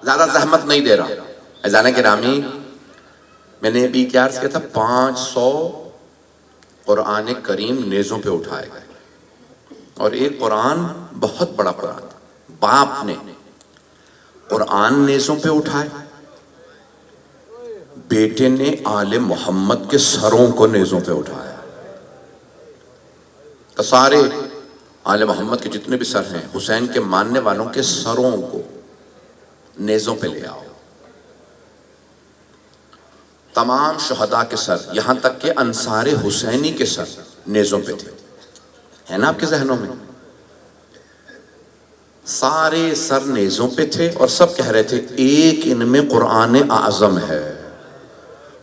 زیادہ زحمت نہیں دے رہا. عزیزان گرامی، میں نے ابھی کیا عرض کیا تھا، 500 قرآن کریم نیزوں پہ اٹھائے گئے، اور ایک قرآن بہت بڑا قرآن تھا. باپ نے قرآن نیزوں پہ اٹھائے، بیٹے نے آل محمد کے سروں کو نیزوں پہ اٹھایا. تو سارے آل محمد کے جتنے بھی سر ہیں، حسین کے ماننے والوں کے سروں کو نیزوں پہ لے آؤ. تمام شہداء کے سر، یہاں تک کہ انصار حسینی کے سر نیزوں پہ تھے. ہے نا آپ کے ذہنوں میں؟ سارے سر نیزوں پہ تھے، اور سب کہہ رہے تھے ایک ان میں قرآن اعظم ہے.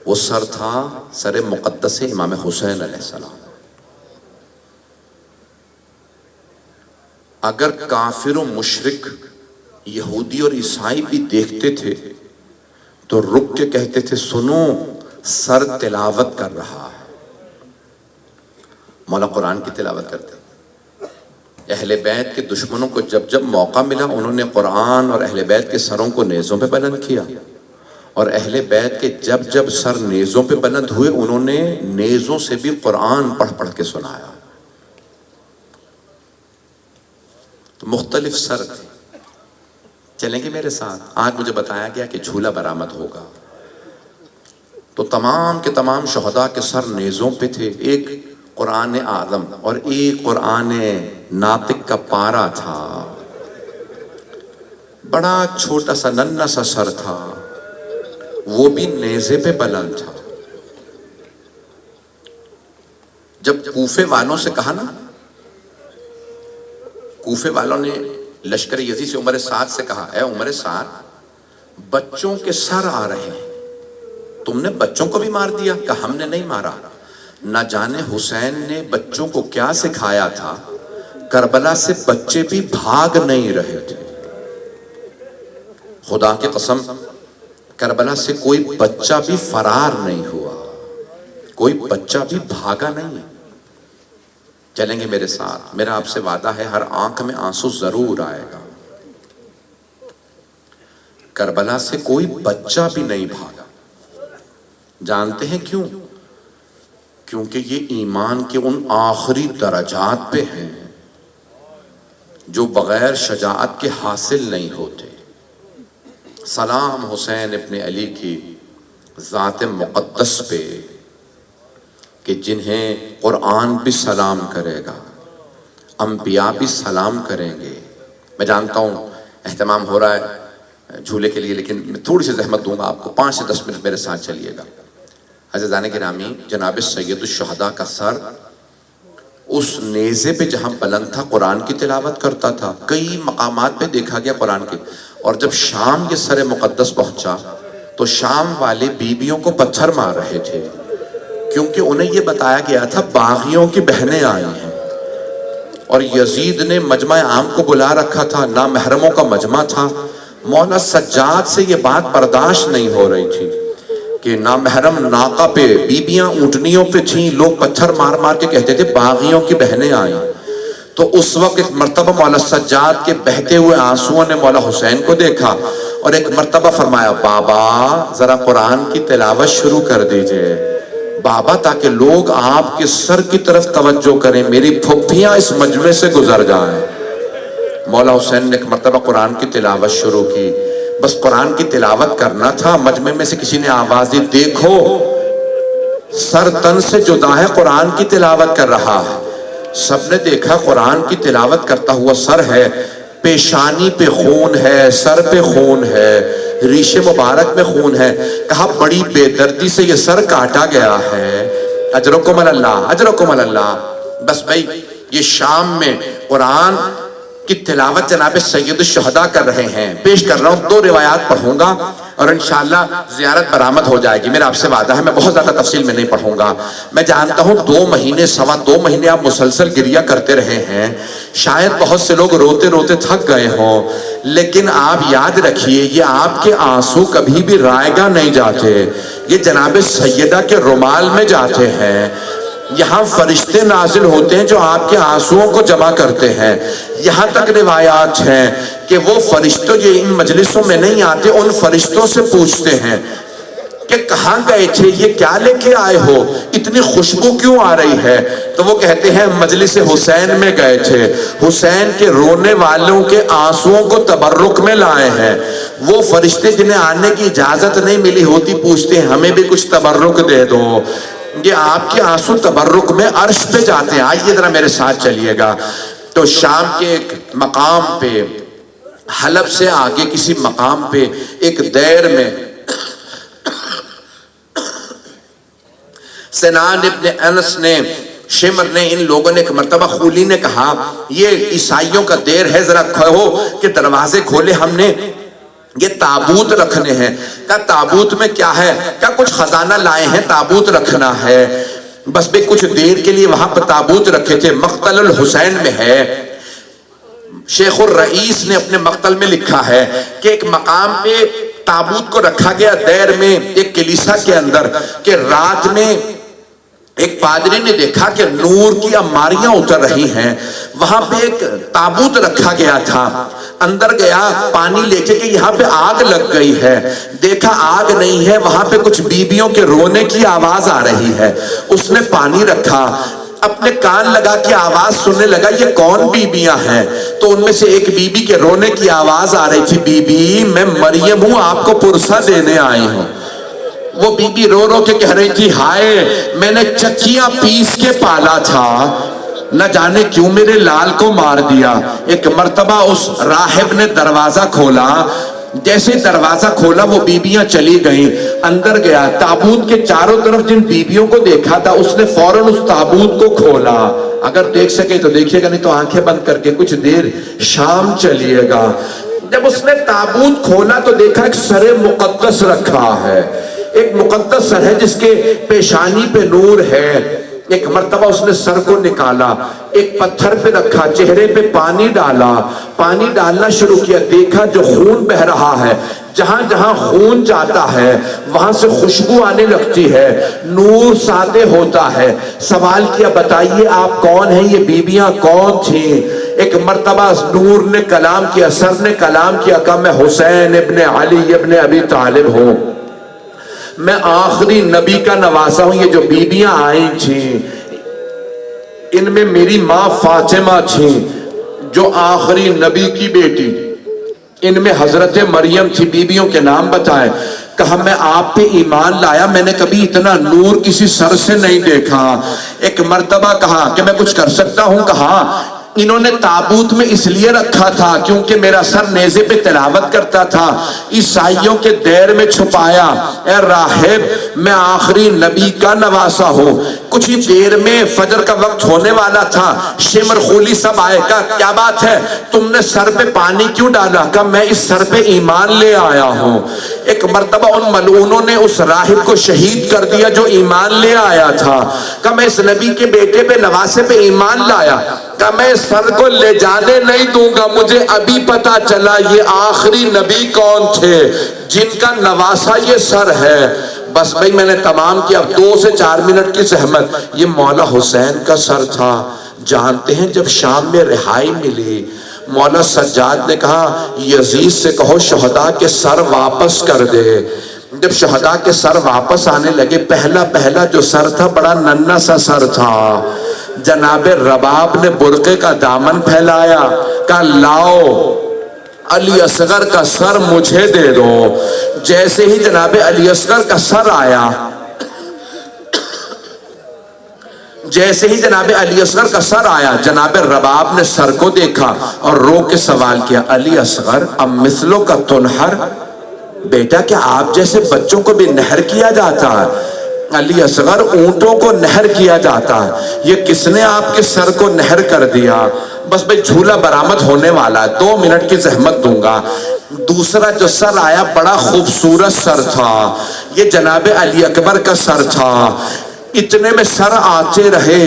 وہ سر تھا سر مقدس امام حسین علیہ السلام. اگر کافر و مشرک یہودی اور عیسائی بھی دیکھتے تھے تو رک کے کہتے تھے سنو، سر تلاوت کر رہا ہے. مولا قرآن کی تلاوت کرتے. اہل بیت کے دشمنوں کو جب جب موقع ملا، انہوں نے قرآن اور اہل بیت کے سروں کو نیزوں پہ بلند کیا، اور اہل بیت کے جب جب سر نیزوں پہ بلند ہوئے، انہوں نے نیزوں سے بھی قرآن پڑھ پڑھ کے سنایا. تو مختلف سر تھے. چلیں گے میرے ساتھ؟ آج مجھے بتایا گیا کہ جھولا برآمد ہوگا. تو تمام کے تمام شہداء کے سر نیزوں پہ تھے. ایک قرآن اعظم اور ایک قرآن ناطق کا پارا تھا. بڑا چھوٹا سا ننھا سا سر تھا، وہ بھی نیزے پہ بلند تھا. جب کوفے والوں سے کہا نا، کوفے والوں نے لشکر یزید سے عمر سعد سے کہا، اے عمر سعد، بچوں کے سر آ رہے ہیں، تم نے بچوں کو بھی مار دیا؟ کہا ہم نے نہیں مارا. نہ جانے حسین نے بچوں کو کیا سکھایا تھا، کربلا سے بچے بھی بھاگ نہیں رہے تھے. خدا کی قسم، کربلا سے کوئی بچہ بھی فرار نہیں ہوا، کوئی بچہ بھی بھاگا نہیں. چلیں گے میرے ساتھ؟ میرا آپ سے وعدہ ہے ہر آنکھ میں آنسو ضرور آئے گا. کربلا سے کوئی بچہ بھی نہیں بھاگا. جانتے ہیں کیوں؟ کیونکہ یہ ایمان کے ان آخری درجات پہ ہیں جو بغیر شجاعت کے حاصل نہیں ہوتے. سلام حسین ابن علی کی ذات مقدس پہ کہ جنہیں قرآن بھی سلام کرے گا، انبیاء بھی سلام کریں گے. میں جانتا ہوں اہتمام ہو رہا ہے جھولے کے لیے، لیکن میں تھوڑی سی زحمت دوں گا آپ کو. 5 سے 10 منٹ میرے ساتھ چلیے گا. عزیزان گرامی، جناب سید الشہداء کا سر اس نیزے پہ جہاں بلند تھا قرآن کی تلاوت کرتا تھا. کئی مقامات پہ دیکھا گیا قرآن کے. اور جب شام یہ سر مقدس پہنچا تو شام والے بیویوں کو پتھر مار رہے تھے، کیونکہ انہیں یہ بتایا گیا تھا باغیوں کی بہنیں آئی ہیں. اور یزید نے مجمع عام کو بلا رکھا تھا، نامحرموں کا مجمع تھا. مولا سجاد سے یہ بات برداشت نہیں ہو رہی تھی کہ نامحرم ناقہ پہ بیبیاں اونٹنیوں پہ تھیں، لوگ پتھر مار مار کے کہتے تھے باغیوں کی بہنیں آئیں. تو اس وقت ایک مرتبہ مولا سجاد کے بہتے ہوئے آنسوؤں نے مولا حسین کو دیکھا، اور ایک مرتبہ فرمایا بابا ذرا قرآن کی تلاوت شروع کر دیجئے بابا، تاکہ لوگ آپ کے سر کی طرف توجہ کریں، میری پھپھیاں اس مجمع سے گزر جائیں. مولا حسین نے ایک مرتبہ قرآن کی تلاوت شروع کی. بس قرآن کی تلاوت کرنا تھا. مجمع میں سے کسی نے آواز دی، دیکھو سر تن سے جدا ہے، قرآن کی تلاوت کر رہا ہے. سب نے دیکھا قرآن کی تلاوت کرتا ہوا سر ہے، پیشانی پہ خون ہے، سر پہ خون ہے، ریش مبارک میں خون ہے. کہا بڑی بے دردی سے یہ سر کاٹا گیا ہے. اجرکم اللہ، اجرکم اللہ. بس بھائی یہ شام میں قرآن کی تلاوت جناب سید الشہداء کر رہے ہیں. پیش کر رہا ہوں، 2 روایات پڑھوں گا اور انشاءاللہ زیارت برآمد ہو جائے گی. میرا آپ سے وعدہ ہے میں بہت زیادہ تفصیل میں نہیں پڑھوں گا. میں جانتا ہوں 2 مہینے 2.25 مہینے آپ مسلسل گریہ کرتے رہے ہیں، شاید بہت سے لوگ روتے روتے تھک گئے ہوں، لیکن آپ یاد رکھیے یہ آپ کے آنسو کبھی بھی رائگاں نہیں جاتے، یہ جناب سیدہ کے رومال میں جاتے ہیں. یہاں فرشتے نازل ہوتے ہیں جو آپ کے آنسوؤں کو جمع کرتے ہیں. یہاں تک روایات ہیں کہ وہ فرشتوں یہ ان مجلسوں میں نہیں آتے، ان فرشتوں سے پوچھتے ہیں کہ کہاں گئے تھے، یہ کیا لے کے آئے ہو، اتنی خوشبو کیوں آ رہی ہے؟ تو وہ کہتے ہیں مجلس حسین میں گئے تھے، حسین کے رونے والوں کے آنسوؤں کو تبرک میں لائے ہیں. وہ فرشتے جنہیں آنے کی اجازت نہیں ملی ہوتی پوچھتے ہیں ہمیں بھی کچھ تبرک دے دو. یہ آپ کے آنسو تبرک میں عرش پہ جاتے ہیں. آئیے ذرا میرے ساتھ چلیے گا. تو شام کے ایک مقام پہ، حلب سے آگے کسی مقام پہ ایک دیر میں سنان ابن انس نے، شمر نے، ان لوگوں نے ایک مرتبہ خولی نے کہا یہ عیسائیوں کا دیر ہے، ذرا کہو کہ دروازے کھولے، ہم نے یہ تابوت رکھنے ہیں. کہا تابوت میں کیا ہے؟ کہا کچھ خزانہ لائے ہیں، تابوت رکھنا ہے. بس بھی کچھ دیر کے لیے وہاں پر تابوت رکھے تھے. مقتل الحسین میں ہے، شیخ الرئیس نے اپنے مقتل میں لکھا ہے کہ ایک مقام پہ تابوت کو رکھا گیا دیر میں ایک کلیسا کے اندر، کہ رات میں ایک پادری نے دیکھا کہ نور کی اماریاں اتر رہی ہیں. وہاں پہ ایک تابوت رکھا گیا تھا، اندر گیا پانی لے کے کہ یہاں پہ آگ لگ گئی ہے. دیکھا آگ نہیں ہے، وہاں پہ کچھ بیبیوں کے رونے کی آواز آ رہی ہے. اس نے پانی رکھا، اپنے کان لگا کے آواز سننے لگا یہ کون بیبیاں ہیں. تو ان میں سے ایک بیبی کے رونے کی آواز آ رہی تھی، بی بی میں مریم ہوں، آپ کو پرسہ دینے آئی ہوں. وہ بی بی رو رو کے کہہ رہی تھی ہائے میں نے چکیاں پیس کے پالا تھا، نہ جانے کیوں میرے لال کو مار دیا. ایک مرتبہ اس راہب نے دروازہ کھولا، جیسے دروازہ کھولا وہ بیبیاں چلی گئیں. اندر گیا، تابوت کے چاروں طرف جن بیبیوں کو دیکھا تھا اس نے فوراً اس تابوت کو کھولا. اگر دیکھ سکے تو دیکھیے گا، نہیں تو آنکھیں بند کر کے کچھ دیر شام چلیے گا. جب اس نے تابوت کھولا تو دیکھا ایک سر مقدس رکھا ہے، ایک مقدس سر ہے جس کے پیشانی پہ نور ہے. ایک مرتبہ اس نے سر کو نکالا، ایک پتھر پہ رکھا، چہرے پہ پانی ڈالا، پانی ڈالنا شروع کیا. دیکھا جو خون بہ رہا ہے، جہاں جہاں خون جاتا ہے وہاں سے خوشبو آنے لگتی ہے، نور ساطع ہوتا ہے. سوال کیا بتائیے آپ کون ہیں، یہ بیبیاں کون تھیں؟ ایک مرتبہ نور نے کلام کیا، سر نے کلام کیا، کہا میں حسین ابن علی ابن ابی طالب ہوں، میں آخری نبی کا نواسا ہوں. یہ جو بیبیاں آئی تھیں ان میں میری ماں فاطمہ تھیں جو آخری نبی کی بیٹی، ان میں حضرت مریم تھی. بیبیوں کے نام بتائے. کہا میں آپ پہ ایمان لایا، میں نے کبھی اتنا نور کسی سر سے نہیں دیکھا. ایک مرتبہ کہا کہ میں کچھ کر سکتا ہوں. کہا انہوں نے تابوت میں اس لیے رکھا تھا کیونکہ میرا سر نیزے پہ تلاوت کرتا تھا، عیسائیوں کے دیر میں چھپایا. اے راہب میں آخری نبی کا نواسا ہوں. کچھ ہی دیر میں فجر کا وقت ہونے والا تھا. شمر خولی سب آئے. کہا کیا بات ہے، تم نے سر پہ پانی کیوں ڈالا؟ کہا میں اس سر پہ ایمان لے آیا ہوں. ایک مرتبہ ان ملعونوں نے اس راہب کو شہید کر دیا جو ایمان لے آیا تھا. کہا میں اس نبی کے بیٹے پہ نواسے پہ ایمان لایا. کہا میں سر کو لے جانے نہیں دوں گا، مجھے ابھی پتا چلا یہ آخری نبی کون تھے جن کا نواسا یہ سر ہے. بس بھئی میں نے تمام کیا. 2 سے 4 منٹ کی زحمت. یہ مولا حسین کا سر تھا. جانتے ہیں جب شام میں رہائی ملی مولا سجاد نے کہا یزید سے کہو شہداء کے سر واپس کر دے. جب شہداء کے سر واپس آنے لگے، پہلا جو سر تھا بڑا ننھا سا سر تھا. جناب رباب نے برقعے کا دامن پھیلایا، کہا لاؤ علی اصغر کا سر مجھے دے دو. جیسے ہی جناب علی اصغر کا سر آیا، جناب رباب نے سر کو دیکھا اور رو کے سوال کیا علی اصغر ام مثلو کا تنہر، بیٹا کیا آپ جیسے بچوں کو بھی نہر کیا جاتا ہے؟ علی اصغر اونٹوں کو نہر کیا جاتا ہے، یہ کس نے آپ کے سر کو نہر کر دیا؟ بس بھئی جھولا برآمد ہونے والا ہے، 2 منٹ کی زحمت دوں گا. دوسرا جو سر آیا بڑا خوبصورت سر تھا، یہ جناب علی اکبر کا سر تھا. اتنے میں سر آتے رہے،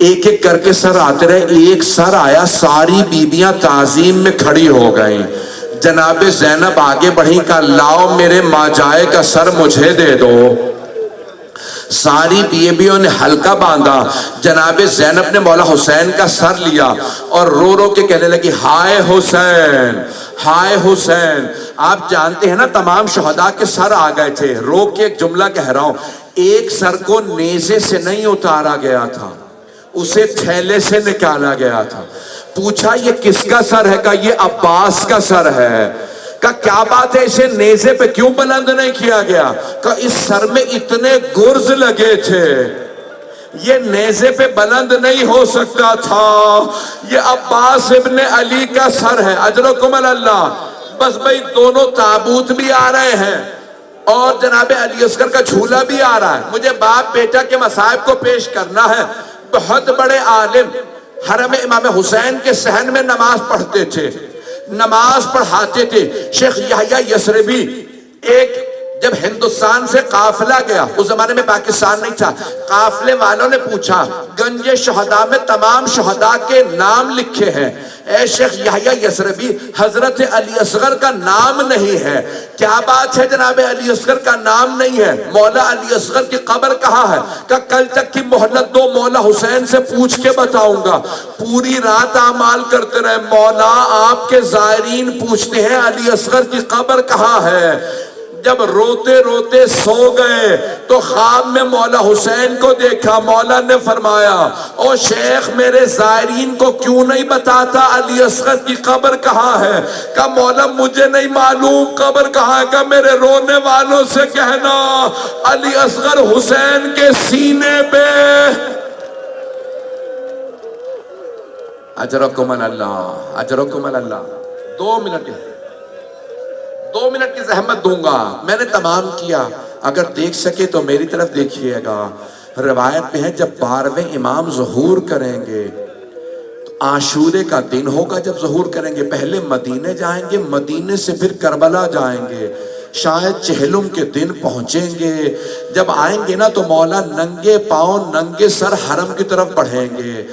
ایک ایک کر کے سر آتے رہے. ایک سر آیا، ساری بیبیاں تعظیم میں کھڑی ہو گئیں. جناب زینب آگے بڑھی، کہا لاؤ میرے ماجائے کا سر مجھے دے دو. ساری بیویوں نے حلقہ باندھا، جناب زینب نے مولا حسین کا سر لیا اور رو رو کے کہنے لگی ہائے حسین، ہائے حسین۔ آپ جانتے ہیں نا تمام شہداء کے سر آ گئے تھے۔ رو کے ایک جملہ کہہ رہا ہوں، ایک سر کو نیزے سے نہیں اتارا گیا تھا، اسے تھیلے سے نکالا گیا تھا۔ پوچھا یہ کس کا سر ہے؟ کہا یہ عباس کا سر ہے۔ کہا کیا بات ہے، اسے نیزے پہ کیوں بلند نہیں کیا گیا؟ کہا اس سر میں اتنے گرز لگے تھے، یہ نیزے پہ بلند نہیں ہو سکتا تھا، یہ عباس ابن علی کا سر ہے۔ اجرکم اللہ۔ بس بھئی دونوں تابوت بھی آ رہے ہیں اور جناب علی اصغر کا جھولا بھی آ رہا ہے۔ مجھے باپ بیٹا کے مصائب کو پیش کرنا ہے۔ بہت بڑے عالم حرم امام حسین کے صحن میں نماز پڑھتے تھے، نماز پڑھاتے تھے۔ شیخ یحییٰ یثربی ایک جب ہندوستان سے قافلہ گیا، اس زمانے میں پاکستان نہیں تھا، قافلے والوں نے پوچھا گنج شہداء میں تمام شہداء کے نام لکھے ہیں، اے شیخ یحییٰ یثربی حضرت علی اصغر کا نام نہیں ہے۔ کیا بات ہے جناب علی اصغر کا نام نہیں ہے؟ مولا علی اصغر کی قبر کہاں ہے؟ کہ کل تک کی مہلت دو، مولا حسین سے پوچھ کے بتاؤں گا۔ پوری رات اعمال کرتے رہے، مولا آپ کے زائرین پوچھتے ہیں علی اصغر کی قبر کہاں ہے۔ جب روتے روتے سو گئے تو خواب میں مولا حسین کو دیکھا، مولا نے فرمایا او شیخ میرے زائرین کو کیوں نہیں بتاتا علی اصغر کی قبر کہاں ہے؟ کہا مولا مجھے نہیں معلوم قبر کہاں ہے، کہا میرے رونے والوں سے کہنا علی اصغر حسین کے سینے پہ۔ اجرکم اللہ، اجرکم اللہ۔ 2 منٹ کی زحمت دوں گا، میں نے تمام کیا، اگر دیکھ سکے تو میری طرف دیکھیے گا۔ روایت میں ہے جب 12ویں امام ظہور کریں گے تو عاشورے کا دن ہوگا، جب ظہور کریں گے پہلے مدینے جائیں گے، مدینے سے پھر کربلا جائیں گے، شاید چہلم کے دن پہنچیں گے۔ جب آئیں گے نا تو مولا ننگے پاؤں ننگے سر حرم کی طرف بڑھیں گے،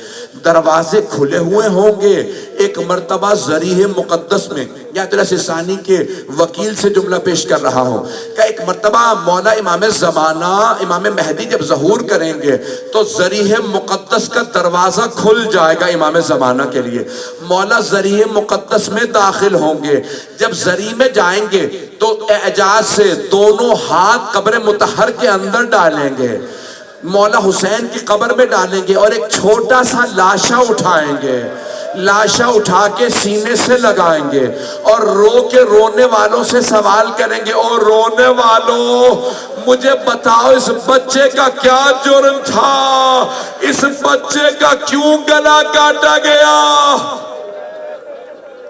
دروازے کھلے ہوئے ہوں گے۔ ایک مرتبہ ذریح مقدس میں یا سانی کے وکیل سے جملہ پیش کر رہا ہوں کہ ایک مرتبہ مولا امام زمانہ امام مہدی جب ظہور کریں گے تو ذریح مقدس کا دروازہ کھل جائے گا امام زمانہ کے لیے، مولا ذریح مقدس میں داخل ہوں گے۔ جب ذریح میں جائیں گے تو اعجاز سے دونوں ہاتھ قبر مطہر کے اندر ڈالیں گے، مولا حسین کی قبر میں ڈالیں گے اور ایک چھوٹا سا لاشا اٹھائیں گے، لاشا اٹھا کے سینے سے لگائیں گے اور رو کے رونے والوں سے سوال کریں گے، اور رونے والوں مجھے بتاؤ اس بچے کا کیا جرم تھا، اس بچے کا کیوں گلا کاٹا گیا؟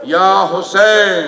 یا حسین